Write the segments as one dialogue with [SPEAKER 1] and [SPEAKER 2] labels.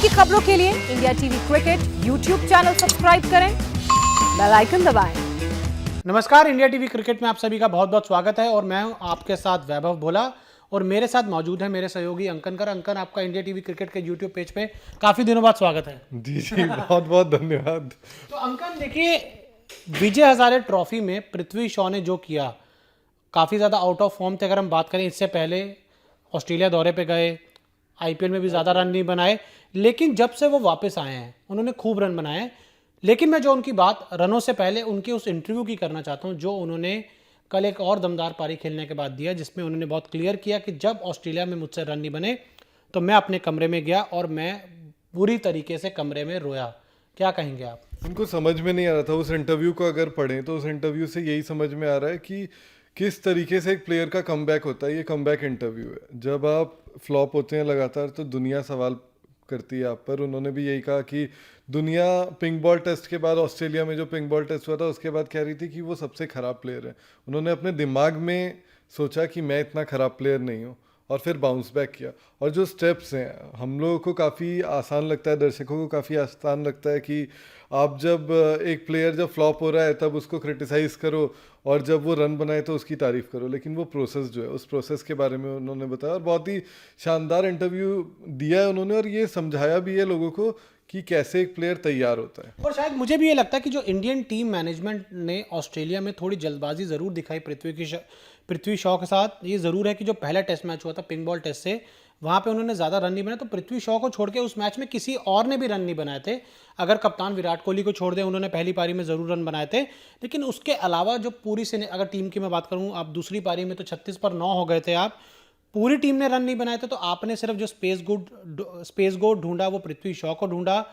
[SPEAKER 1] की खबरों के लिए India TV cricket YouTube channel subscribe करें, बेल आइकन दबाएं।
[SPEAKER 2] नमस्कार, इंडिया टीवी क्रिकेट में आप सभी का बहुत बहुत स्वागत है और मैं हूं आपके साथ वैभव भोला और मेरे साथ मौजूद है मेरे सहयोगी अंकन कर। अंकन, आपका इंडिया टीवी क्रिकेट के यूट्यूब पेज पे काफी दिनों बाद स्वागत है।
[SPEAKER 3] जी जी, बहुत बहुत धन्यवाद।
[SPEAKER 2] तो अंकन देखिए, विजय हजारे ट्रॉफी में पृथ्वी शॉ ने जो किया, काफी ज्यादा आउट ऑफ फॉर्म थे। अगर हम बात करें, इससे पहले ऑस्ट्रेलिया दौरे पे गए, आईपीएल में भी ज्यादा रन नहीं बनाए, लेकिन जब से वो वापस आए हैं उन्होंने खूब रन बनाए हैं। लेकिन मैं जो उनकी बात रनों से पहले उनके उस इंटरव्यू की करना चाहता हूं जो उन्होंने कल एक और दमदार पारी खेलने के बाद दिया, जिसमें उन्होंने बहुत क्लियर किया कि जब ऑस्ट्रेलिया में मुझसे रन नहीं बने तो मैं अपने कमरे में गया और मैं बुरी तरीके से कमरे में रोया। क्या कहेंगे आप?
[SPEAKER 3] उनको समझ में नहीं आ रहा था। उस इंटरव्यू को अगर पढ़ें तो उस इंटरव्यू से यही समझ में आ रहा है कि किस तरीके से एक प्लेयर का कमबैक होता है। ये कमबैक इंटरव्यू है। जब आप फ्लॉप होते हैं लगातार तो दुनिया सवाल करती है आप पर। उन्होंने भी यही कहा कि दुनिया पिंक बॉल टेस्ट के बाद, ऑस्ट्रेलिया में जो पिंक बॉल टेस्ट हुआ था उसके बाद कह रही थी कि वो सबसे ख़राब प्लेयर है। उन्होंने अपने दिमाग में सोचा कि मैं इतना ख़राब प्लेयर नहीं हूँ और फिर बाउंस बैक किया। और जो स्टेप्स हैं, हम लोगों को काफ़ी आसान लगता है, दर्शकों को काफ़ी आसान लगता है कि आप जब एक प्लेयर जब फ्लॉप हो रहा है तब उसको क्रिटिसाइज़ करो और जब वो रन बनाए तो उसकी तारीफ़ करो। लेकिन वो प्रोसेस जो है, उस प्रोसेस के बारे में उन्होंने बताया और बहुत ही शानदार इंटरव्यू दिया है उन्होंने और ये समझाया भी है लोगों को कि कैसे एक प्लेयर तैयार होता है।
[SPEAKER 2] और शायद मुझे भी ये लगता है कि जो इंडियन टीम मैनेजमेंट ने ऑस्ट्रेलिया में थोड़ी जल्दबाजी ज़रूर दिखाई पृथ्वी शॉ के साथ। ये ज़रूर है कि जो पहला टेस्ट मैच हुआ था पिंक बॉल टेस्ट से, वहाँ पे उन्होंने ज़्यादा रन नहीं बनाए, तो पृथ्वी शॉ को छोड़ के उस मैच में किसी और ने भी रन नहीं बनाए थे। अगर कप्तान विराट कोहली को छोड़ दें, उन्होंने पहली पारी में ज़रूर रन बनाए थे, लेकिन उसके अलावा जो पूरी से अगर टीम की मैं बात करूँ, आप दूसरी पारी में तो 36 पर 9 हो गए थे आप, पूरी टीम ने रन नहीं बनाए थे। तो आपने सिर्फ जो स्पेस गोड ढूंढा वो पृथ्वी शॉ को ढूंढा,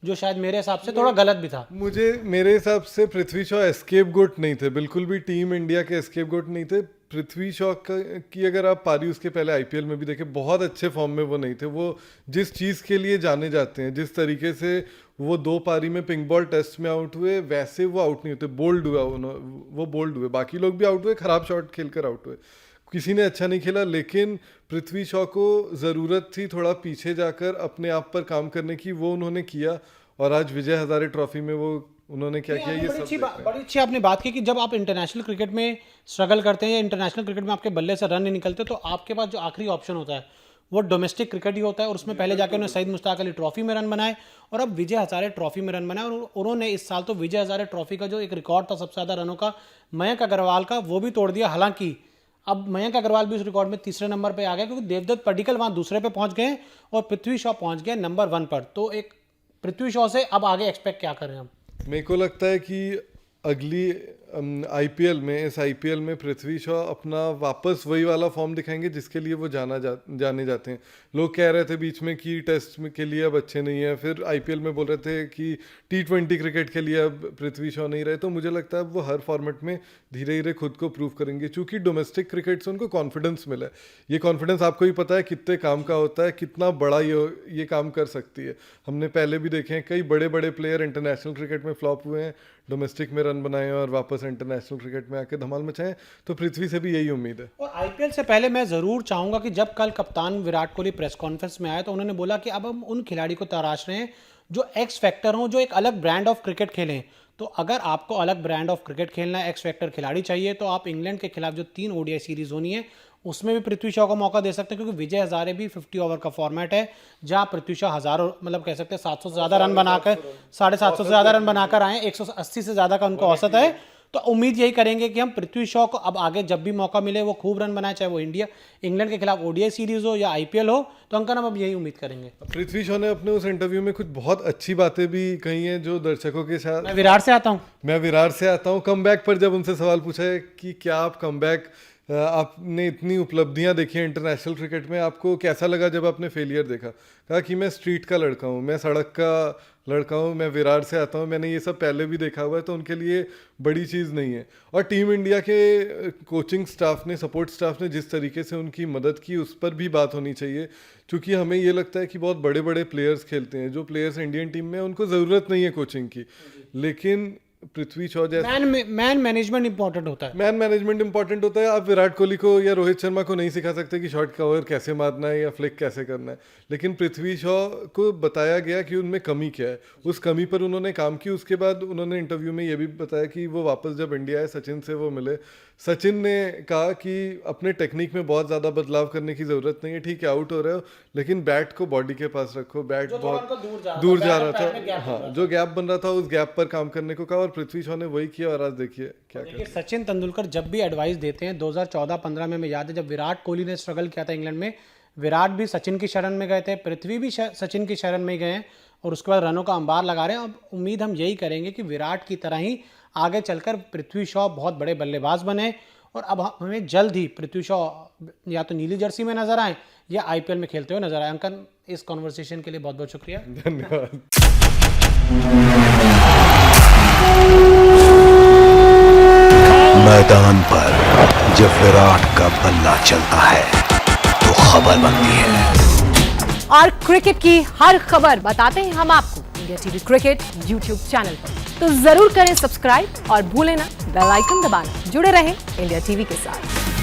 [SPEAKER 2] जो शायद मेरे हिसाब से थोड़ा गलत भी था।
[SPEAKER 3] मेरे हिसाब से पृथ्वी शॉ एस्केप गोट नहीं थे, बिल्कुल भी टीम इंडिया के एस्केप गोट नहीं थे। पृथ्वी शॉ की अगर आप पारी उसके पहले आईपीएल में भी देखें, बहुत अच्छे फॉर्म में वो नहीं थे। वो जिस चीज़ के लिए जाने जाते हैं, जिस तरीके से वो 2 पारी में पिंक बॉल टेस्ट में आउट हुए, वैसे वो आउट नहीं होते। बोल्ड हुआ वो बोल्ड हुए, बाकी लोग भी आउट हुए, खराब शॉट खेलकर आउट हुए, किसी ने अच्छा नहीं खेला। लेकिन पृथ्वी शॉ को ज़रूरत थी थोड़ा पीछे जाकर अपने आप पर काम करने की, वो उन्होंने किया और आज विजय हजारे ट्रॉफी में वो उन्होंने क्या किया, ये सब
[SPEAKER 2] बड़ी अच्छी आपने बात की कि जब आप इंटरनेशनल क्रिकेट में स्ट्रगल करते हैं या इंटरनेशनल क्रिकेट में आपके बल्ले से रन नहीं निकलते, तो आपके पास जो आखिरी ऑप्शन होता है वो डोमेस्टिक क्रिकेट ही होता है। और उसमें पहले जाकर उन्होंने सईद मुश्ताक अली ट्रॉफी में रन बनाए और अब विजय हजारे ट्रॉफी में रन बनाए। और उन्होंने इस साल तो विजय हजारे ट्रॉफी का जो एक रिकॉर्ड था सबसे ज़्यादा रनों का मयंक अग्रवाल का, वो भी तोड़ दिया। हालांकि अब मयंक अग्रवाल भी उस रिकॉर्ड में तीसरे नंबर पे आ गया, क्योंकि देवदत्त पडिक्कल वहाँ दूसरे पे पहुंच गए और पृथ्वी शॉ पहुंच गए नंबर 1 पर। तो एक पृथ्वी शॉ से अब आगे एक्सपेक्ट क्या करें हम?
[SPEAKER 3] मेरे को लगता है कि अगली आईपीएल में, इस आईपीएल में पृथ्वी शॉ अपना वापस वही वाला फॉर्म दिखाएंगे जिसके लिए वो जाने जाते हैं। लोग कह रहे थे बीच में कि टेस्ट में के लिए अब अच्छे नहीं है, फिर आईपीएल में बोल रहे थे कि T20 क्रिकेट के लिए अब पृथ्वी शॉ नहीं रहे। तो मुझे लगता है वो हर फॉर्मेट में धीरे धीरे खुद को प्रूव करेंगे, क्योंकि डोमेस्टिक क्रिकेट से उनको कॉन्फिडेंस मिला है। ये कॉन्फिडेंस आपको ही पता है कितने काम का होता है, कितना बड़ा ये काम कर सकती है। हमने पहले भी देखे हैं कई बड़े बड़े प्लेयर इंटरनेशनल क्रिकेट में फ्लॉप हुए हैं, डोमेस्टिक में रन बनाए और वापस इंटरनेशनल क्रिकेट में आके धमाल मचाएं। तो पृथ्वी से भी यही उम्मीद है।
[SPEAKER 2] और आईपीएल से पहले मैं ज़रूर चाहूँगा कि जब कल कप्तान विराट कोहली प्रेस कॉन्फ्रेंस में आए तो उन्होंने बोला कि अब हम उन खिलाड़ी को तराश रहे हैं जो एक्स फैक्टर हों, जो एक अलग ब्रांड ऑफ क्रिकेट खेलें। तो अगर आपको अलग ब्रांड ऑफ क्रिकेट खेलना है, एक्स फैक्टर खिलाड़ी चाहिए, तो आप इंग्लैंड के खिलाफ जो 3 ओडीआई सीरीज होनी है उसमें भी पृथ्वी शॉ को मौका दे सकते हैं, क्योंकि विजय हजारे भी 50 ओवर का फॉर्मेट है, जहां पृथ्वी शॉ हजारों, मतलब कह सकते हैं 700 से ज़्यादा रन बनाकर, 750 से ज़्यादा रन बनाकर आए, 180 से ज़्यादा का उनको औसत है। तो उम्मीद यही करेंगे कि हम पृथ्वी शॉ को अब आगे जब भी मौका मिले वो खूब रन बनाए, चाहे वो इंग्लैंड के खिलाफ ओडीआई सीरीज हो या आईपीएल हो। तो अंकन, हम अब यही उम्मीद करेंगे।
[SPEAKER 3] पृथ्वी शॉ ने अपने उस इंटरव्यू में कुछ बहुत अच्छी बातें भी कही हैं जो दर्शकों के साथ।
[SPEAKER 2] मैं विराट से आता हूँ।
[SPEAKER 3] कमबैक पर जब उनसे सवाल पूछा है कि क्या आप कमबैक, आपने इतनी उपलब्धियां देखी हैं इंटरनेशनल क्रिकेट में, आपको कैसा लगा जब आपने फेलियर देखा? कहा कि मैं स्ट्रीट का लड़का हूँ, मैं सड़क का लड़का हूँ, मैं विरार से आता हूँ, मैंने ये सब पहले भी देखा हुआ है, तो उनके लिए बड़ी चीज़ नहीं है। और टीम इंडिया के कोचिंग स्टाफ ने, सपोर्ट स्टाफ ने जिस तरीके से उनकी मदद की, उस पर भी बात होनी चाहिए। क्योंकि हमें ये लगता है कि बहुत बड़े बड़े प्लेयर्स खेलते हैं, जो प्लेयर्स इंडियन टीम में, उनको ज़रूरत नहीं है कोचिंग की, लेकिन पृथ्वी शॉ जैसे
[SPEAKER 2] मैन मैनेजमेंट इंपॉर्टेंट होता है।
[SPEAKER 3] मैन मैनेजमेंट इंपॉर्टेंट होता है। आप विराट कोहली को या रोहित शर्मा को नहीं सिखा सकते कि शॉट कवर कैसे मारना है या फ्लिक कैसे करना है, लेकिन पृथ्वी शॉ को बताया गया कि उनमें कमी क्या है, उस कमी पर उन्होंने काम की। उसके बाद उन्होंने इंटरव्यू में ये भी बताया कि वो वापस जब इंडिया आए सचिन से वो मिले, सचिन ने कहा कि अपने टेक्निक में बहुत ज़्यादा बदलाव करने की ज़रूरत नहीं है, ठीक है आउट हो रहे हो लेकिन बैट को बॉडी के पास रखो, बैट बहुत दूर जा रहा था, हाँ जो गैप बन रहा था उस गैप पर काम करने को कहा और पृथ्वी शॉ ने वही किया और आज देखिए क्या
[SPEAKER 2] देखिए सचिन तेंदुलकर जब भी एडवाइस देते हैं 2014-15 में मैं याद है जब विराट कोहली ने स्ट्रगल किया था इंग्लैंड में, विराट भी सचिन की शरण में गए थे, पृथ्वी भी सचिन की शरण में गए हैं और उसके बाद रनों का अंबार लगा रहे हैं। अब उम्मीद हम यही करेंगे कि विराट की तरह ही आगे चलकर पृथ्वी शॉ बहुत बड़े बल्लेबाज बने और अब हमें जल्द ही पृथ्वी शॉ या तो नीली जर्सी में नजर आए या आईपीएल में खेलते हुए नजर आए। अंकन इस कॉन्वर्सेशन के लिए बहुत बहुत शुक्रिया,
[SPEAKER 3] धन्यवाद।
[SPEAKER 4] मैदान पर जब विराट का बल्ला चलता है तो खबर बनती है
[SPEAKER 1] और क्रिकेट की हर खबर बताते हैं हम आपको India TV cricket YouTube channel पर, तो जरूर करें सब्सक्राइब और भूलें ना बेल आइकन दबाना। जुड़े रहें इंडिया टीवी के साथ।